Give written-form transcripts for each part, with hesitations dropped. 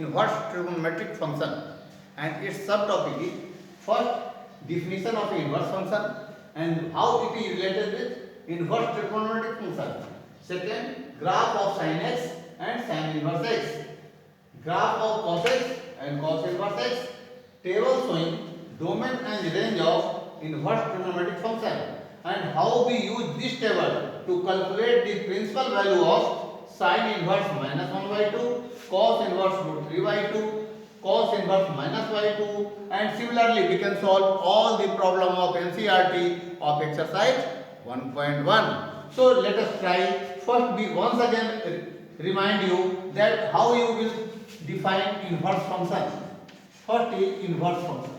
inverse trigonometric function, and its subtopic is first definition of inverse function and how it is related with inverse trigonometric function. Second, graph of sin x and sin inverse x, graph of cos x and cos inverse x, table showing domain and range of inverse trigonometric function, and how we use this table to calculate the principal value of sin inverse minus 1 by 2, cos inverse root 3 by 2, cos inverse minus by 2, and similarly we can solve all the problem of NCERT of exercise 1.1. So let us try. First we once again remind you that how you will define inverse function. First is inverse function.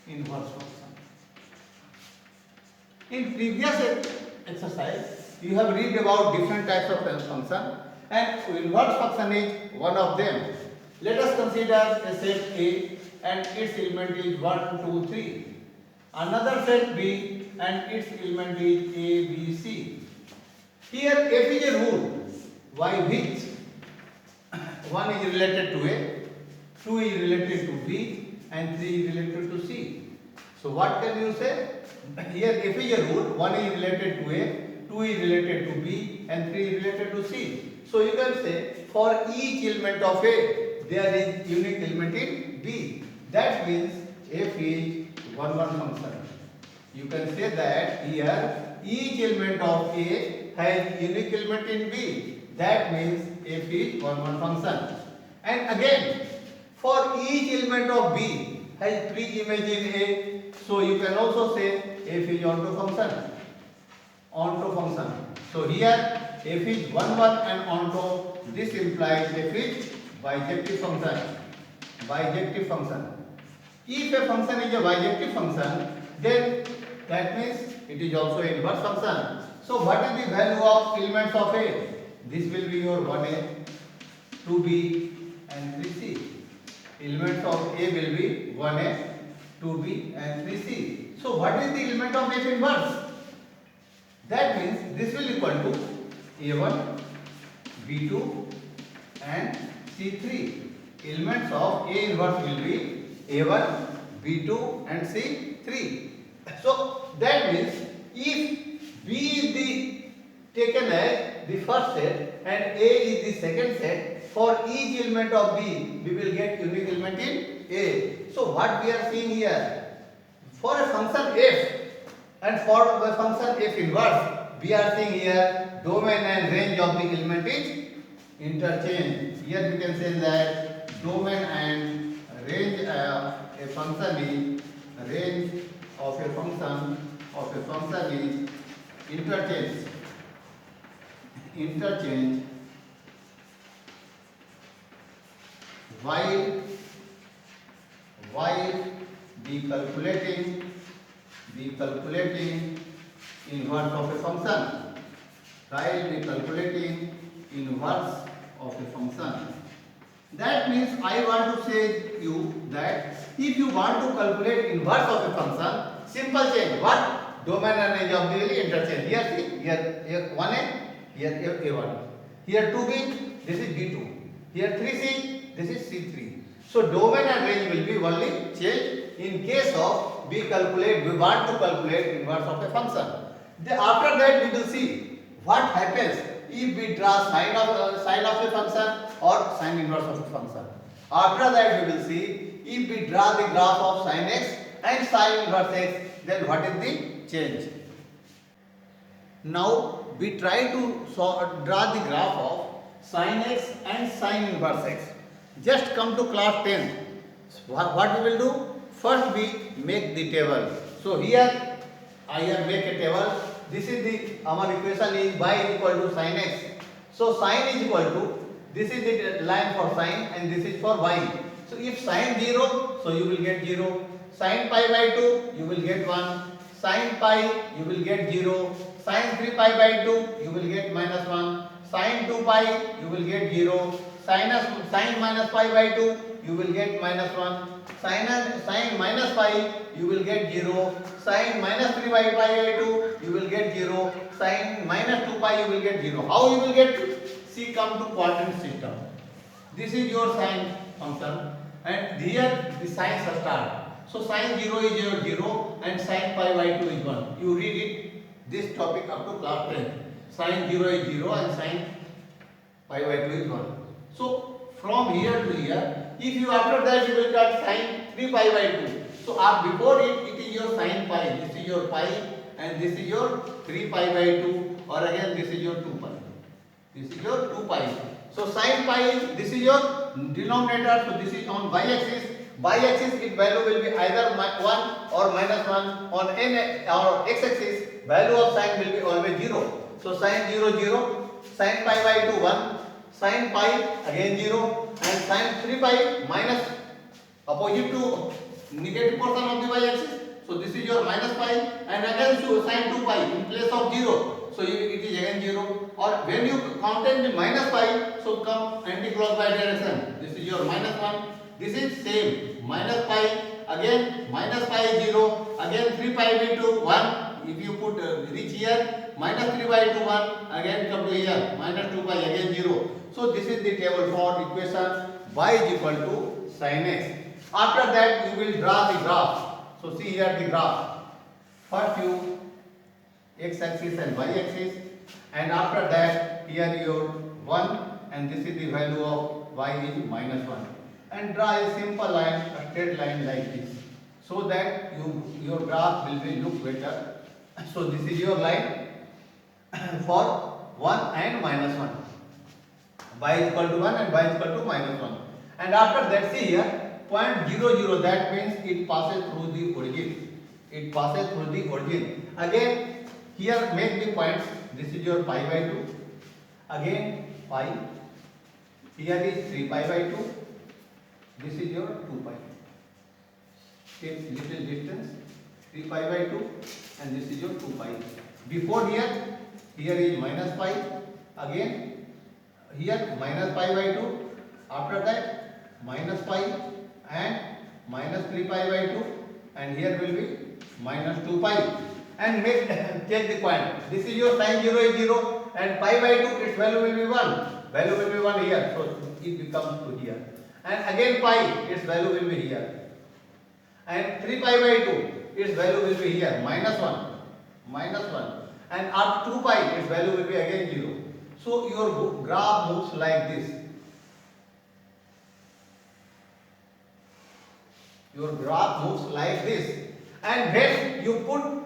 Inverse function. In previous exercise, you have read about different types of function, and inverse function is one of them. Let us consider a set A and its element is 1, 2, 3. Another set B and its element is A, B, C. Here F is a rule by which 1 is related to A, 2 is related to B, and 3 is related to C. So what can you say? Here F is a rule, 1 is related to A, 2 is related to B, and 3 is related to C. So you can say for each element of A, there is unique element in B. That means F is 1, 1 function. You can say that here each element of A has unique element in B. That means F is 1, 1 function. And again, for each element of B has pre-image in A, so you can also say F is onto function. Onto function. So here F is 1, 1 and onto. This implies F is bijective function. Bijective function. If a function is a bijective function, then that means it is also inverse function. So what is the value of elements of A? This will be your 1A, 2B and 3C. Elements of A will be 1A, 2B and 3C. So what is the element of F inverse? That means this will equal to A1, B2 and C3. Elements of A inverse will be A1, B2 and C3. So that means if B is the taken as the first set and A is the second set, for each element of B we will get unique element in A. So what we are seeing here, for a function F and for the function F inverse, we are seeing here domain and range of the element is interchange. Here we can say that domain and range a function is range of a function is interchange. Interchange while be calculating inverse of a function. While be calculating inverse of a function. That means I want to say you that if you want to calculate inverse of a function, simple change. What? Domain and range of the interchange. Here see, here 1A, here A1. Here 2B, this is B2. Here 3C, this is C3. So domain and range will be only changed in case of we want to calculate inverse of a function. After that we will see what happens if we draw sine of a function or sine inverse of a function. After that we will see if we draw the graph of sin x and sine inverse x, then what is the change. Now we try to draw the graph of sin x and sine inverse x. Just come to class 10. What we will do? First we make the table. So here I have make a table. This is our equation is y is equal to sin x. So sin is equal to, this is the line for sin and this is for y. So if sin 0, so you will get 0. Sin pi by 2, you will get 1. Sin pi, you will get 0. Sin 3 pi by 2, you will get minus 1. Sin 2 pi, you will get 0. Sin minus pi by 2, you will get minus 1. Sin minus pi, you will get 0. Sin minus 3 pi by 2, you will get 0. Sin minus 2 pi, you will get 0. How you will get? See, come to coordinate system. This is your sin function, and here the signs start. So sin 0 is your 0 and sin pi by 2 is 1. You read it, this topic up to class 10. Sin 0 is 0 and sin pi by 2 is 1. So from here to here, if you after that you will cut sin 3 pi by 2. So before it is your sin pi, this is your pi and this is your 3 pi by 2, or again this is your 2 pi. This is your 2 pi. So sin pi is, this is your denominator, so this is on y-axis. Y-axis its value will be either 1 or minus 1. On n or x-axis, value of sin will be always 0. So sin 0 0, sin pi by 2 1, sin pi again 0, and sin 3 pi minus opposite to negative portion of the y-axis. So this is your minus pi, and again so sin 2 pi in place of 0. So it is again 0. Or when you counted the minus pi, so come anti-clockwise direction. This is your minus 1. This is same, minus pi, again minus pi is 0, again 3 pi by 2 1. If you put reach here, minus 3 by 2 1, again come to here, minus 2 pi again 0. So this is the table for equation y is equal to sin x. After that you will draw the graph. So see here the graph. First you x axis and y axis, and after that here your 1, and this is the value of y is minus 1. And draw a simple line, a straight line like this, so that your graph will be look better. So this is your line for 1 and minus 1. Y is equal to 1 and y is equal to minus 1. And after that see here point 0 0, that means it passes through the origin. It passes through the origin. Again here make the points. This is your pi by 2. Again pi. Here is 3 pi by 2. This is your 2 pi. Take little distance, 3 pi by 2, and this is your 2 pi. Before here is minus pi. Again here minus pi by 2. After that minus pi and minus 3 pi by 2, and here will be minus 2 pi. And make take the point. This is your sin 0 is 0 and pi by 2 its value will be 1. Value will be 1 here. So it becomes to here. And again pi, its value will be here. And 3 pi by 2, its value will be here, minus 1. Minus 1. And up 2 pi, its value will be again 0. So your graph moves like this. Your graph moves like this. And when you put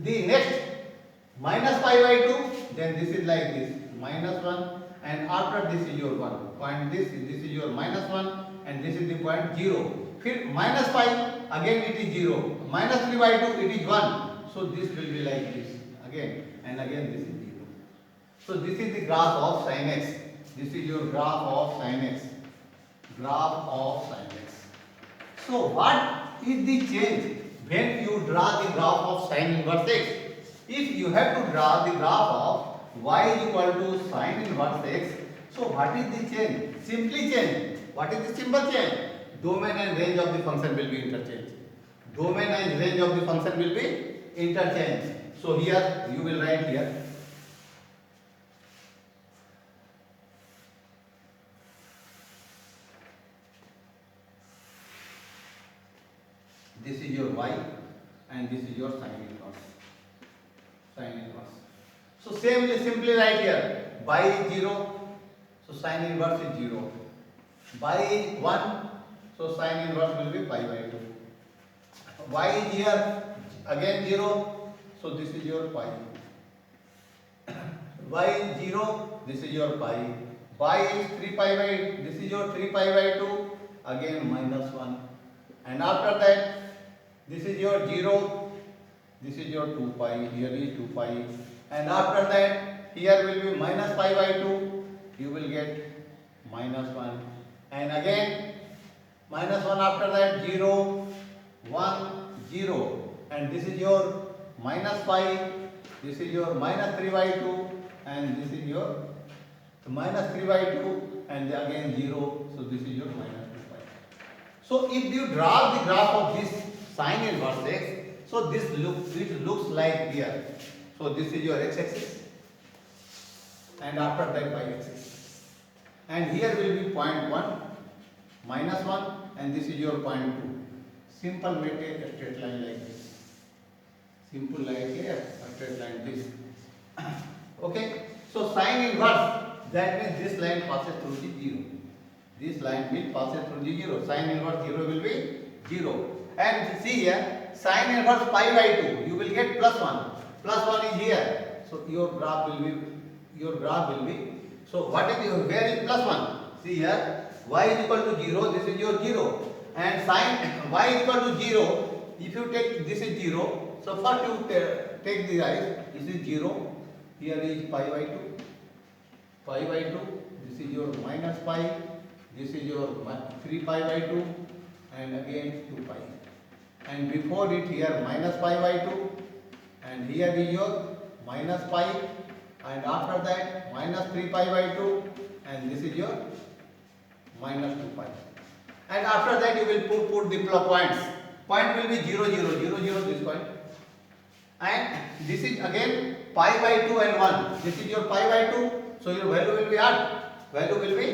the next minus pi by 2, then this is like this, minus 1, and after this is your 1. Point this is your minus 1, and this is the point 0. Minus pi, again it is 0. Minus 3 by 2, it is 1. So this will be like this, again, and again this is 0. So this is the graph of sin x. This is your graph of sin x. Graph of sin x. So what is the change when you draw the graph of sin inverse x? If you have to draw the graph of y is equal to sin inverse x, so what is the change? Simply change. What is the simple change? Domain and range of the function will be interchanged. Domain and range of the function will be interchanged. So here you will write here. This is your y and this is your sin inverse. Sin inverse. So simply write here. Y is 0. So sin inverse is 0. Y is 1. So sin inverse will be pi by 2. Y is here. Again 0. So this is your pi. Y is 0. This is your pi. Y is 3 pi by. This is your 3 pi by 2. Again minus 1. And after that, this is your 0, this is your 2 pi, here is 2 pi, and after that here will be minus pi by 2, you will get minus 1, and again minus 1, after that 0, 1, 0, and this is your minus pi, this is your minus 3 by 2, and this is your minus 3 by 2, and again 0, so this is your minus 2 pi. So if you draw the graph of this sin inverse x, so this looks like here. So this is your x-axis, and after that y-axis, and here will be point 1, minus 1, and this is your point 2. Simple make a straight line like this. Simple like a straight line this. Okay. So sine inverse, that means this line passes through the 0. This line will pass through the 0. Sine inverse 0 will be 0. And see here, sine inverse pi by 2, you will get plus 1. Plus 1 is here. So your graph will be, so what is your, where is plus 1? See here, y is equal to 0, this is your 0. And sine y is equal to 0, if you take this is 0, so first you take the rise, this is 0, here is pi by 2, this is your minus pi, this is your 3 pi by 2, and again 2 pi. And before it here minus pi by 2, and here is your minus pi, and after that minus 3 pi by 2, and this is your minus 2 pi. And after that you will put the points. Point will be 0, 0, 0, 0, this point. And this is again pi by 2 and 1. This is your pi by 2. So your value will be what? Value will be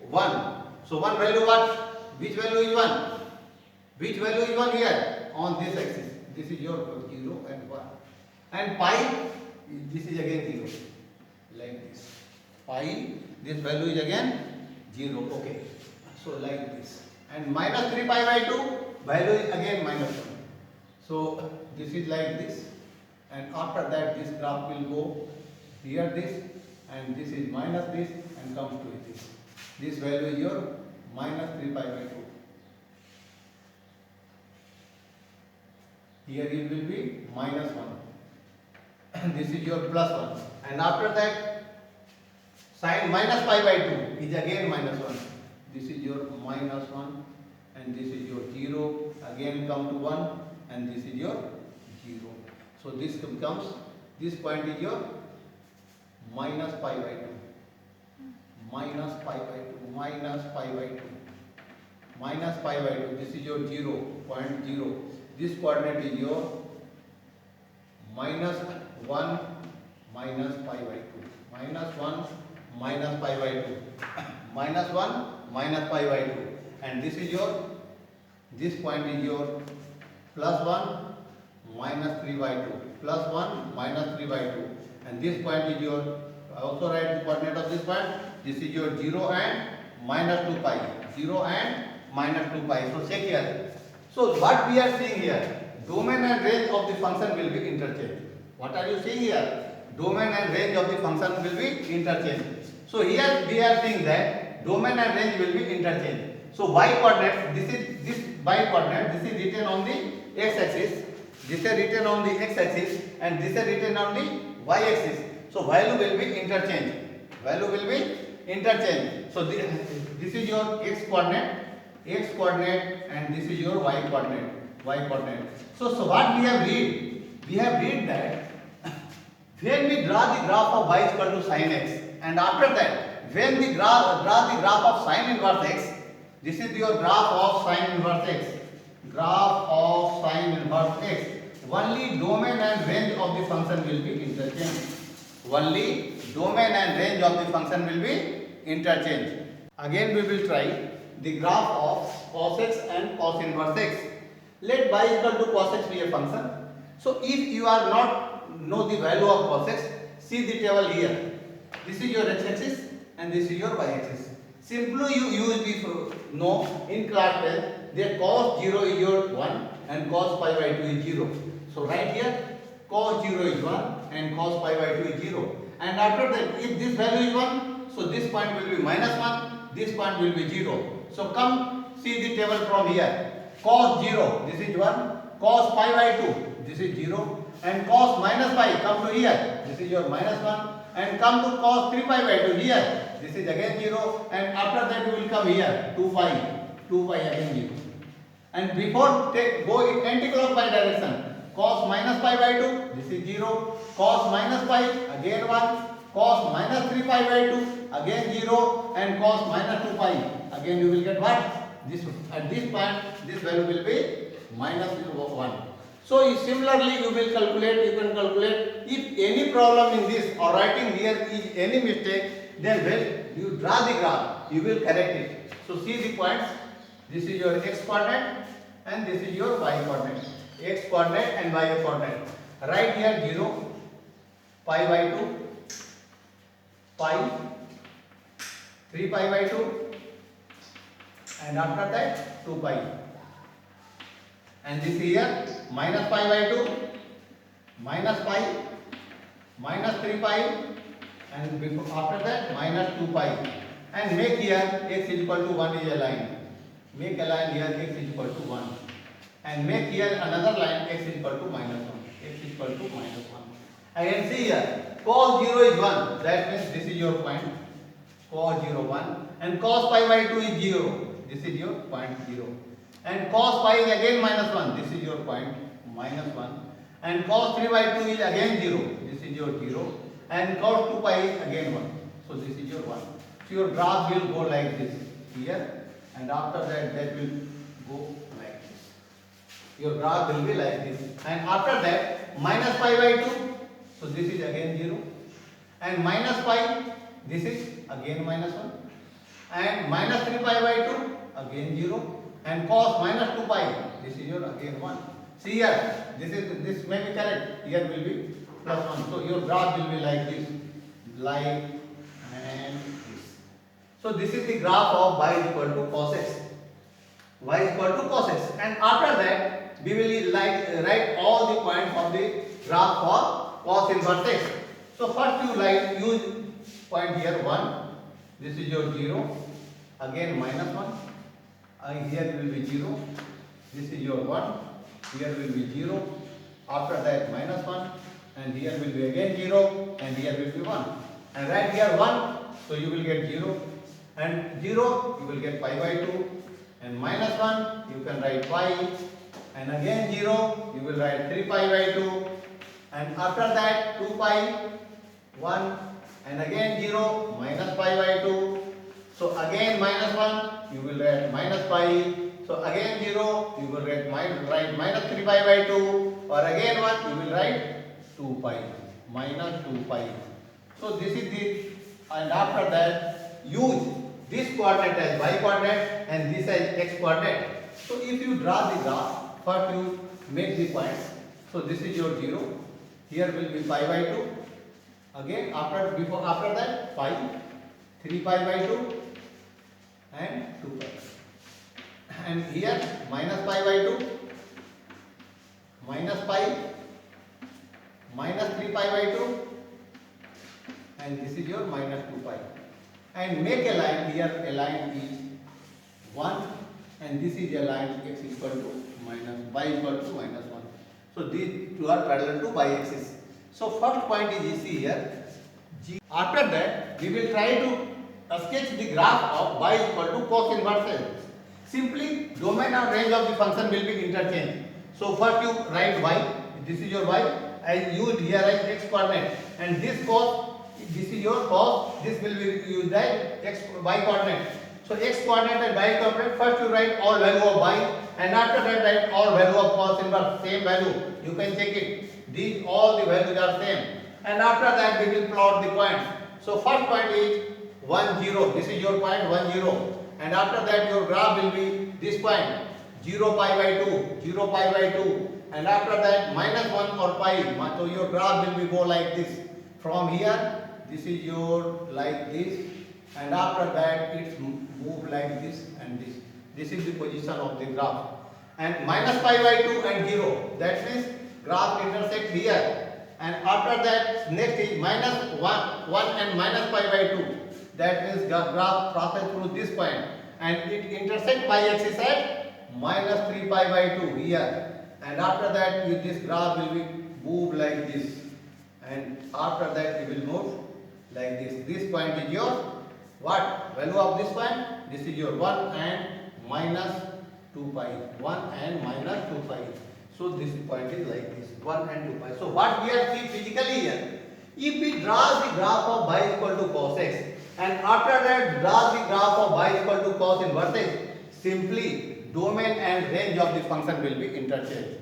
1. So one value what? Which value is 1? Which value is 1 here? On this axis. This is your 0 and 1. And pi, this is again 0. Like this. Pi, this value is again 0. Okay. So like this. And minus 3 pi by 2, value is again minus 1. So this is like this. And after that this graph will go here this, and this is minus this, and comes to this. This value is your minus 3 pi by 2. Here it will be minus 1. And this is your plus 1. And after that, sine minus pi by 2 is again minus 1. This is your minus 1, and this is your 0. Again come to 1, and this is your 0. So this becomes, this point is your minus pi by 2. Minus pi by 2. Minus pi by 2. Minus pi by 2. This is your 0. Point 0. This coordinate is your minus 1 minus pi by 2. Minus 1 minus pi by 2. Minus 1 minus pi by 2. And this is your, this point is your plus 1 minus 3 by 2. Plus 1 minus 3 by 2. And this point is your, also write the coordinate of this point. This is your 0 and minus 2 pi. 0 and minus 2 pi. So check here. So what we are seeing here, domain and range of the function will be interchanged. What are you seeing here? Domain and range of the function will be interchanged. So here we are seeing that domain and range will be interchanged. So y coordinate, this y coordinate, this is written on the x axis, this is written on the x axis, and this is written on the y axis. So value will be interchanged. Value will be interchanged. So this is your x coordinate, and this is your y coordinate. So what we have read? We have read that when we draw the graph of y is equal to sin x, and after that when we draw the graph of sin inverse x, this is your graph of sin inverse x. Graph of sin inverse x. Only domain and range of the function will be interchanged. Only domain and range of the function will be interchanged. Again we will try the graph of cos x and cos inverse x. Let y equal to cos x be a function. So if you are not know the value of cos x, see the table here. This is your x axis and this is your y axis. Simply you use the know in class 10 that cos 0 is your 1 and cos pi by 2 is 0. So right here cos 0 is 1 and cos pi by 2 is 0. And after that, if this value is 1, so this point will be minus 1, this point will be 0. So come see the table from here. Cos 0, this is 1, cos pi by 2, this is 0, and cos minus pi, come to here, this is your minus 1, and come to cos 3 pi by 2 here, this is again 0, and after that you will come here, 2 pi again 0. And before go in anti-clockwise direction, cos minus pi by 2, this is 0, cos minus pi, again 1, cos minus 3 pi by 2, again 0, and cos minus 2 pi, again you will get what? This, at this point, this value will be minus 1. So similarly you will calculate, you can calculate if any problem in this or writing here is any mistake, then when you draw the graph, you will correct it. So see the points, This is your x coordinate and this is your y coordinate. X coordinate and y coordinate. Right here 0, pi by 2, pi, 3 pi by 2, and after that 2 pi. And this here minus pi by 2, minus pi, minus 3 pi, and before, after that minus 2 pi. And make here x is equal to 1 is a line. Make a line here x is equal to 1. And make here another line x is equal to minus 1. X is equal to minus 1. Again see here cos 0 is 1. That means this is your point. Cos 0 1. And cos pi by 2 is 0. This is your point 0. And cos pi is again minus 1. This is your point minus 1. And cos 3 by 2 is again 0. This is your 0. And cos 2 pi is again 1. So this is your 1. So your graph will go like this here. And after that, that will go like this. Your graph will be like this. And after that, minus pi by 2. So this is again 0. And minus pi, this is again minus 1. And minus 3 pi by 2, again 0. And cos minus 2 pi, this is your again 1. See here, this may be correct. Here will be plus 1. So your graph will be like this. Like and this. So this is the graph of y is equal to cos x. Y is equal to cos x. And after that, we will write all the points of the graph for cos inverse x. So first you use point here 1. This is your 0. Again minus 1. Here will be 0. This is your 1. Here will be 0. After that minus 1. And here will be again 0. And here will be 1. And right here 1. So you will get 0. And 0 you will get pi by 2. And minus 1 you can write pi. And again 0 you will write 3 pi by 2. And after that 2 pi 1. And again 0 minus pi by 2. So again minus 1 you will write minus pi. So again 0 you will write minus 3 pi by 2. Or again 1 you will write 2 pi minus 2 pi. So this is the, and after that use this coordinate as y coordinate and this as x coordinate. So if you draw the graph, first you make the points. So this is your 0. Here will be pi by 2. Again after that pi, 3 pi by 2 and 2 pi. And here minus pi by 2, minus pi, minus 3 pi by 2, and this is your minus 2 pi. And make a line here, a line is 1, and this is a line x equal to minus, y equal to minus 1. So these two are parallel to y axis. So first point is you see here. After that we will try to sketch the graph of y equal to cos inverse x. Simply domain and range of the function will be interchanged. So first you write y, this is your y, I used here as x coordinate, and this cos, this is your cos, this will be used as y coordinate. So x coordinate and y coordinate, first you write all value of y, and after that write all value of cos inverse, same value. You can check it. These all the values are same. And after that we will plot the points. So first point is 1 0. This is your point 1 0. And after that your graph will be this point 0 pi by 2, 0 pi by 2. And after that minus 1 or pi. So your graph will be go like this. From here, this is your like this. And after that it's move like this and this. This is the position of the graph. And minus pi by 2 and 0. That means graph intersect here. And after that next is minus 1 and minus pi by 2. That means graph passes through this point. And it intersect pi axis at minus 3 pi by 2 here. And after that this graph will be move like this. And after that it will move like this. This point is your what? Value of this point? This is your 1 and minus 2 pi. 1 and minus 2 pi. So this point is like this, 1 and 2 pi. So what we are seeing physically here, if we draw the graph of y equal to cos x, and after that draw the graph of y equal to cos inverse x, simply domain and range of the function will be interchanged.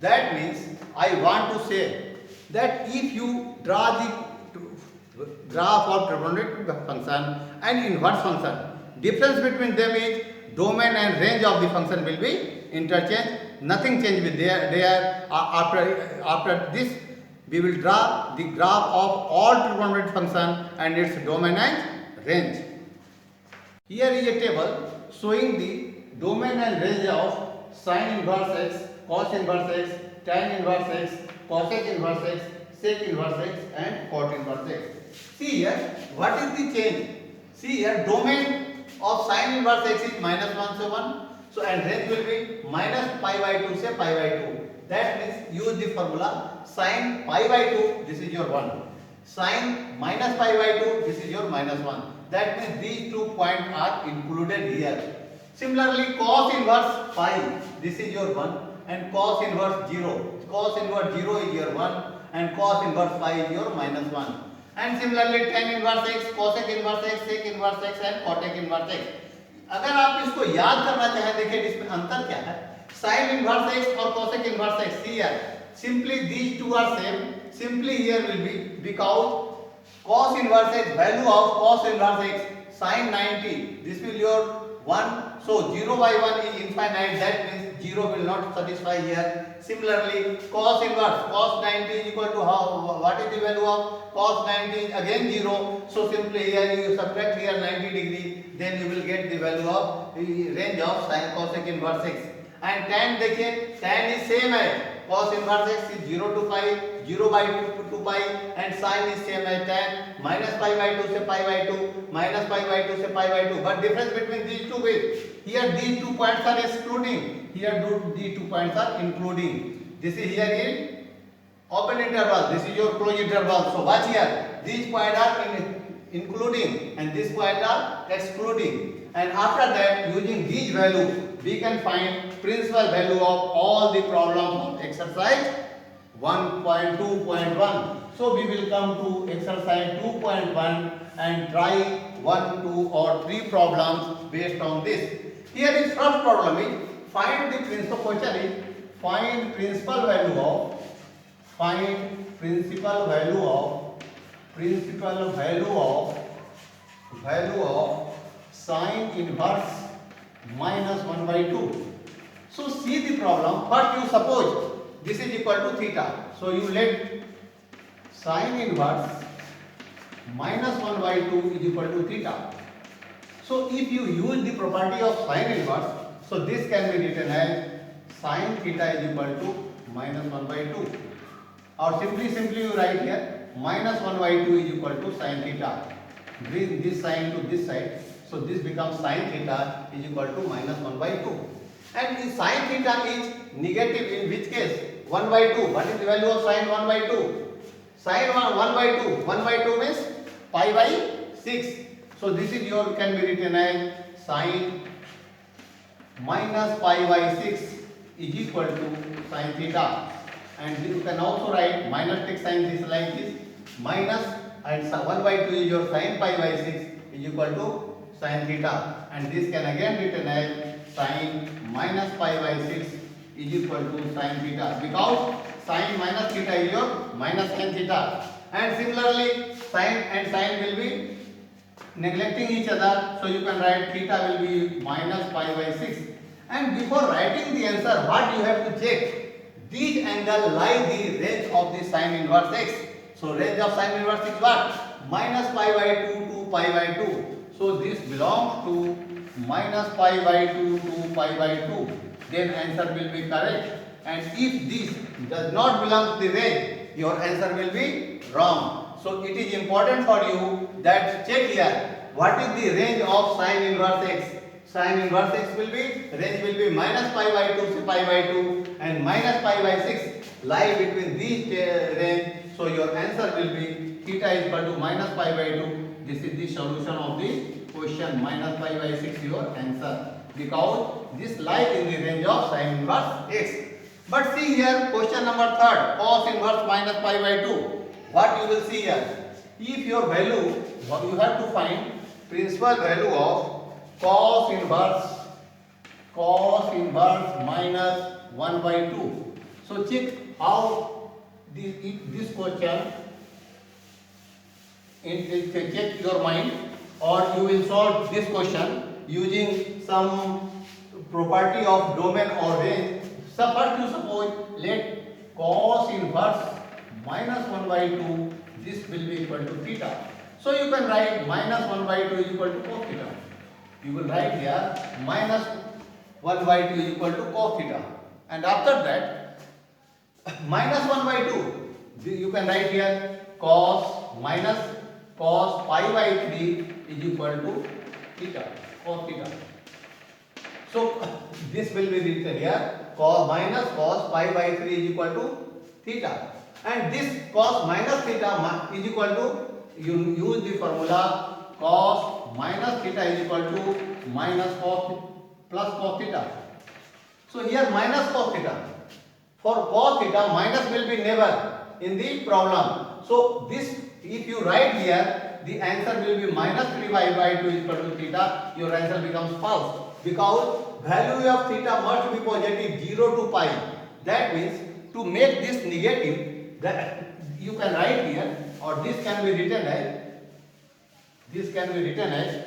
That means I want to say that if you draw the graph of trigonometric function and inverse function, difference between them is domain and range of the function will be interchanged. Nothing change with there. After this, we will draw the graph of all trigonometric function and its domain and range. Here is a table showing the domain and range of sin inverse x, cos inverse x, tan inverse x, cosec inverse x, sec inverse x and cot inverse x. See here, what is the change? See here, domain of sin inverse x is -1 से 1. So and range will be minus pi by 2 से pi by 2. That means use the formula sin pi by 2, this is your 1. Sin minus pi by 2, this is your minus 1. That means these 2 points are included here. Similarly, cos inverse pi, this is your 1 and cos inverse 0. Cos inverse 0 is your 1 and cos inverse pi is your minus 1. And similarly, tan inverse x, cosec inverse x, sec inverse x and cotec inverse x. अगर आप इसको याद करना चाहें, देखिए इसमें अंतर क्या है. sin inverse x और cosec inverse x. See here, simply these two are same. Simply here will be because cos inverse x, value of cos inverse x, sin 90. This will your 1. So 0 by 1 is infinite. That means 0 will not satisfy here. Similarly, cos inverse, cos 90 is equal to how? What is the value of cos 90? Again 0. So simply here you subtract here 90 degree. Then you will get the value of the range of sin cosec inverse x. And tan देखिए, tan is same है. Cos inverse x is 0 to pi, 0 by 2 to pi, and sin is same as tan minus pi by 2 से pi by 2, minus pi by 2 से pi by 2. But difference between these two is here these 2 points are excluding. Here these 2 points are including. This is here in open interval. This is your closed interval. So watch here. These points are including and these points are excluding. And after that, using these values, we can find principal value of all the problems of exercise 1.2.1. So we will come to exercise 2.1 and try 1, 2 or 3 problems based on this. Here is first problem is find the principal question is find principal value of sin inverse minus 1 by 2. So see the problem. First you suppose this is equal to theta. So you let sin inverse minus 1 by 2 is equal to theta. So if you use the property of sin inverse, so this can be written as sin theta is equal to minus 1 by 2. Or simply you write here minus 1 by 2 is equal to sin theta. Bring this sign to this side. So this becomes sin theta is equal to minus 1 by 2. And the sin theta is negative in which case? 1 by 2. What is the value of sin 1 by 2? Sin 1 by 2. 1 by 2 means pi by 6. So this is your can be written as sin minus pi by 6 is equal to sin theta. And you can also write minus take sign this like this. Minus and 1 by 2 is your sin pi by 6 is equal to sin theta, and this can again written as sin minus pi by 6 is equal to sin theta, because sin minus theta is your minus sin theta, and similarly sin and sin will be neglecting each other, so you can write theta will be minus pi by 6. And before writing the answer, what you have to check? These angle lie the range of the sin inverse x. So range of sin inverse is what? Minus pi by 2 to pi by 2. So this belongs to minus pi by 2 to pi by 2. Then answer will be correct. And if this does not belong to the range, your answer will be wrong. So it is important for you that check here what is the range of sin inverse x. Sin inverse x will be range will be minus pi by 2 to pi by 2 and minus pi by 6 lie between these range. So your answer will be theta is equal to minus pi by 2. This is the solution of the question. Minus pi by 6 your answer, because this lies in the range of sin inverse x. But see here question number 3rd, cos inverse minus pi by 2. What you will see here? If your value, you have to find principal value of cos inverse minus 1 by 2. So check how this question, check your mind, or you will solve this question using some property of domain or range. So first you suppose let cos inverse minus 1 by 2, this will be equal to theta. So you can write minus 1 by 2 is equal to cos theta. You will write here minus 1 by 2 is equal to cos theta. And after that minus 1 by 2, you can write here cos minus cos pi by 3 is equal to theta, cos theta. So this will be written here cos minus cos pi by 3 is equal to theta. And this cos minus theta is equal to, you use the formula cos minus theta is equal to minus cos plus cos theta. So here minus cos theta. For cos theta minus will be never in the problem. So this, if you write here, the answer will be minus 3 by 2 is equal to theta. Your answer becomes false because value of theta must be positive 0 to pi. That means to make this negative, that you can write here, or this can be written as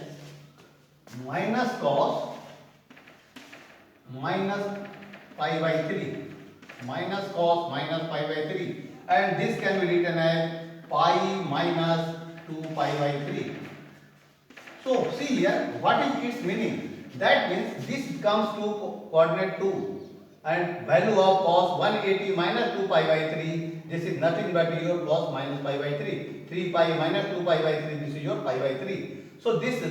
minus cos minus pi by 3, minus cos minus pi by 3, and this can be written as pi minus 2 pi by 3. So see here, what is its meaning? That means this comes to coordinate 2 and value of cos 180 minus 2 pi by 3, this is nothing but your cos minus pi by 3. 3 pi minus 2 pi by 3, this is your pi by 3. So this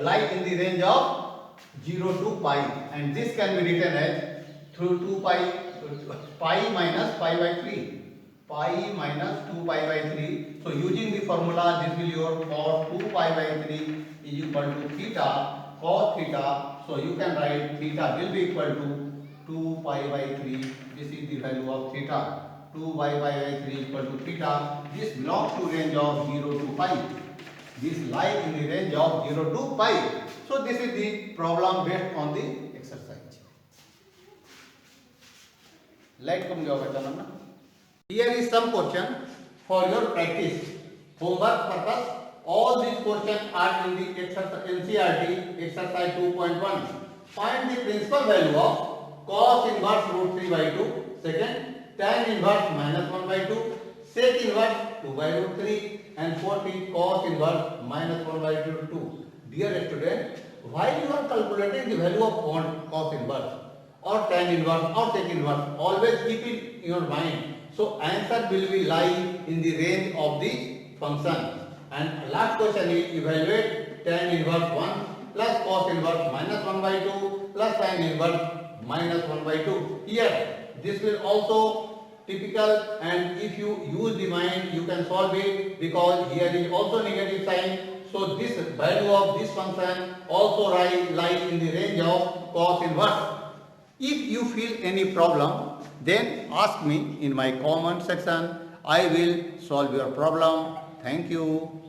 lies in the range of 0 to pi, and this can be written as through 2 pi minus pi by 3. Pi minus 2 pi by 3. So using the formula, this will your cos 2 pi by 3 is equal to theta, cos theta. So you can write theta will be equal to 2 pi by 3. This is the value of theta. 2 pi by 3 equal to theta. This belongs to range of 0 to pi. This lies in the range of 0 to pi. So this is the problem based on the exercise. Light come जाओ बच्चा ना. Here is some question for your practice. Homework purpose. All these questions are in the NCERT exercise 2.1. Find the principal value of cos inverse root 3 by 2. Second, tan inverse minus 1 by 2. Sec inverse 2 by root 3. And 14 cos inverse minus 1 by 2. Dear student, while you are calculating the value of cos inverse or tan inverse or sec inverse, always keep it in your mind. So answer will be lie in the range of the function. And last question is evaluate tan inverse 1 plus cos inverse minus 1 by 2 plus tan inverse minus 1 by 2. Here this will also typical, and if you use the mind you can solve it because here is also negative sign. So this value of this function also lie in the range of cos inverse. If you feel any problem, then ask me in my comment section. I will solve your problem. Thank you.